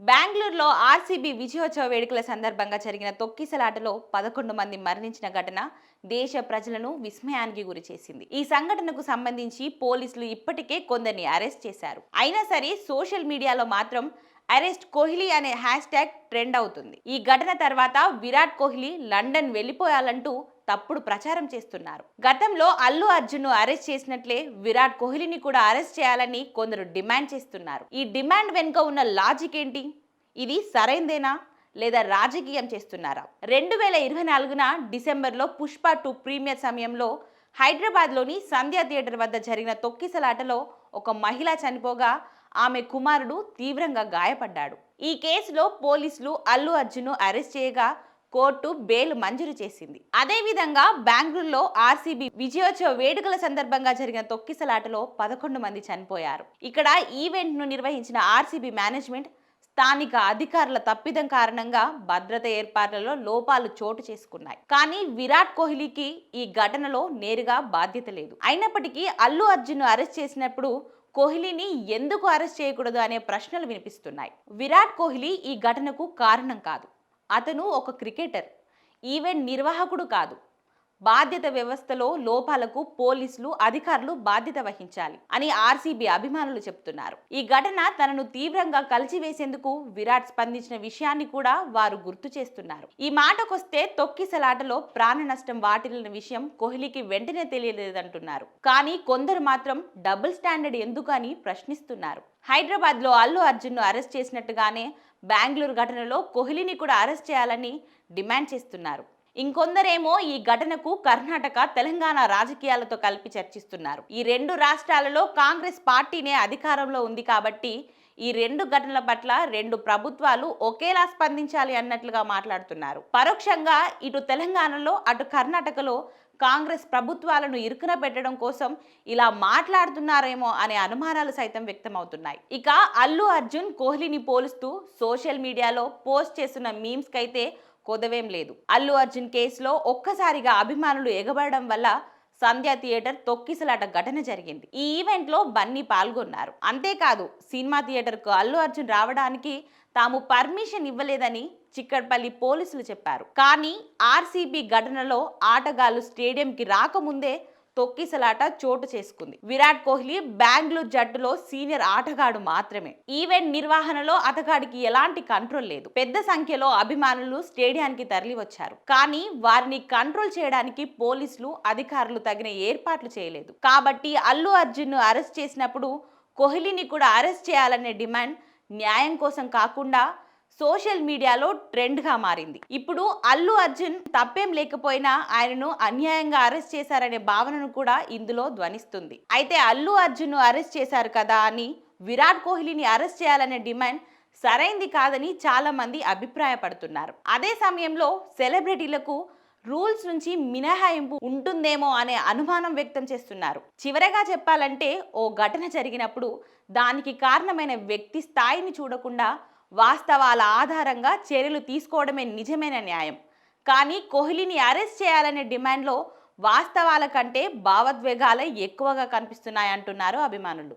బెంగళూరులో ఆర్సీబీ విజయోత్సవ వేడుకల సందర్భంగా జరిగిన తొక్కిసలాటలో 11 మంది మరణించిన ఘటన దేశ ప్రజలను విస్మయానికి గురిచేసింది. ఈ సంఘటనకు సంబంధించి పోలీసులు ఇప్పటికే కొందరిని అరెస్ట్ చేశారు. అయినా సరే సోషల్ మీడియాలో మాత్రం అరెస్ట్ కోహ్లీ అనే హ్యాష్ ట్యాగ్ ట్రెండ్ అవుతుంది. ఈ ఘటన తర్వాత విరాట్ కోహ్లీ లండన్ వెళ్లిపోయాలంటూ తప్పుడు ప్రచారం చేస్తున్నారు. గతంలో అల్లు అర్జున్ ను అరెస్ట్ చేసినట్లే విరాట్ కోహ్లీని కూడా అరెస్ట్ చేయాలని కొందరు డిమాండ్ చేస్తున్నారు. ఈ డిమాండ్ వెనుక ఉన్న లాజిక్ ఏంటి? ఇది సరైందేనా లేదా రాజకీయం చేస్తున్నారా? 2024 డిసెంబర్లో పుష్ప 2 ప్రీమియర్ సమయంలో హైదరాబాద్లోని సంధ్యా థియేటర్ వద్ద జరిగిన తొక్కిసలాటలో ఒక మహిళ చనిపోగా ఆమె కుమారుడు తీవ్రంగా గాయపడ్డాడు. ఈ కేసులో పోలీసులు అల్లు అర్జున్ ను అరెస్ట్ చేయగా కోర్టు బెయిల్ మంజూరు చేసింది. అదేవిధంగా బెంగళూరులో ఆర్సీబీ విజయోత్సవ వేడుకల సందర్భంగా జరిగిన తొక్కిసలాటలో 11 మంది చనిపోయారు. ఇక్కడ ఈవెంట్ ను నిర్వహించిన ఆర్సీబీ మేనేజ్మెంట్ స్థానిక అధికారుల తప్పిదం కారణంగా భద్రత ఏర్పాట్లలో లోపాలు చోటు చేసుకున్నాయి. కానీ విరాట్ కోహ్లీకి ఈ ఘటనలో నేరుగా బాధ్యత లేదు. అయినప్పటికీ అల్లు అర్జున్ ను అరెస్ట్ చేసినప్పుడు కోహ్లీని ఎందుకు అరెస్ట్ చేయకూడదు అనే ప్రశ్నలు వినిపిస్తున్నాయి. విరాట్ కోహ్లీ ఈ ఘటనకు కారణం కాదు. అతను ఒక క్రికెటర్, ఈవెంట్ నిర్వాహకుడు కాదు. బాధ్యత వ్యవస్థలో లోపాలకు పోలీసులు అధికారులు బాధ్యత వహించాలి అని ఆర్సీబీ అభిమానులు చెప్తున్నారు. ఈ ఘటన తనను తీవ్రంగా కలిచివేసేందుకు విరాట్ స్పందించిన విషయాన్ని కూడా వారు గుర్తు చేస్తున్నారు. ఈ మాటకొస్తే తొక్కిసలాటలో ప్రాణ నష్టం వాటిల్లిన విషయం కోహ్లీకి వెంటనే తెలియలేదంటున్నారు. కానీ కొందరు మాత్రం డబుల్ స్టాండర్డ్ ఎందుకు అని ప్రశ్నిస్తున్నారు. హైదరాబాద్లో అల్లు అర్జున్ ను అరెస్ట్ చేసినట్టుగానే బెంగళూరు ఘటనలో కోహ్లీని కూడా అరెస్ట్ చేయాలని డిమాండ్ చేస్తున్నారు. ఇంకొందరేమో ఈ ఘటనకు కర్ణాటక, తెలంగాణ రాజకీయాలతో కలిపి చర్చిస్తున్నారు. ఈ రెండు రాష్ట్రాలలో కాంగ్రెస్ పార్టీనే అధికారంలో ఉంది కాబట్టి ఈ రెండు ఘటనల పట్ల రెండు ప్రభుత్వాలు ఒకేలా స్పందించాలి అన్నట్లుగా మాట్లాడుతున్నారు. పరోక్షంగా ఇటు తెలంగాణలో అటు కర్ణాటకలో కాంగ్రెస్ ప్రభుత్వాలను ఇరుకున పెట్టడం కోసం ఇలా మాట్లాడుతున్నారేమో అనే అనుమానాలు సైతం వ్యక్తమవుతున్నాయి. ఇక అల్లు అర్జున్ కోహ్లీని పోలుస్తూ సోషల్ మీడియాలో పోస్ట్ చేస్తున్న మీమ్స్ కైతే కొదవేం లేదు. అల్లు అర్జున్ కేసులో ఒక్కసారిగా అభిమానులు ఎగబడడం వల్ల సంధ్యా థియేటర్ తొక్కిసలాట ఘటన జరిగింది. ఈ ఈవెంట్ లో బన్నీ పాల్గొన్నారు. అంతేకాదు సినిమా థియేటర్ కు అల్లు అర్జున్ రావడానికి తాము పర్మిషన్ ఇవ్వలేదని చిక్కడపల్లి పోలీసులు చెప్పారు. కానీ ఆర్సీబీ ఘటనలో ఆటగాళ్లు స్టేడియంకి రాకముందే తొక్కిసలాట చోటు చేసుకుంది. విరాట్ కోహ్లీ బెంగళూరు జట్టులో సీనియర్ ఆటగాడు మాత్రమే. ఈవెంట్ నిర్వహణలో అతగాడికి ఎలాంటి కంట్రోల్ లేదు. పెద్ద సంఖ్యలో అభిమానులు స్టేడియానికి తరలి వచ్చారు. కానీ వారిని కంట్రోల్ చేయడానికి పోలీసులు అధికారులు తగిన ఏర్పాట్లు చేయలేదు. కాబట్టి అల్లు అర్జున్ ను అరెస్ట్ చేసినప్పుడు కోహ్లీని కూడా అరెస్ట్ చేయాలనే డిమాండ్ న్యాయం కోసం కాకుండా సోషల్ మీడియాలో ట్రెండ్గా మారింది. ఇప్పుడు అల్లు అర్జున్ తప్పేం లేకపోయినా ఆయనను అన్యాయంగా అరెస్ట్ చేశారనే భావనను కూడా ఇందులో ధ్వనిస్తుంది. అయితే అల్లు అర్జున్ ను అరెస్ట్ చేశారు కదా అని విరాట్ కోహ్లీని అరెస్ట్ చేయాలనే డిమాండ్ సరైంది కాదని చాలా మంది అభిప్రాయపడుతున్నారు. అదే సమయంలో సెలబ్రిటీలకు రూల్స్ నుంచి మినహాయింపు ఉంటుందేమో అనే అనుమానం వ్యక్తం చేస్తున్నారు. చివరగా చెప్పాలంటే ఓ ఘటన జరిగినప్పుడు దానికి కారణమైన వ్యక్తి స్థాయిని చూడకుండా వాస్తవాల ఆధారంగా చర్యలు తీసుకోవడమే నిజమైన న్యాయం. కానీ కోహ్లీని అరెస్ట్ చేయాలనే డిమాండ్లో వాస్తవాల కంటే భావోద్వేగాలే ఎక్కువగా కనిపిస్తున్నాయంటున్నారు అభిమానులు.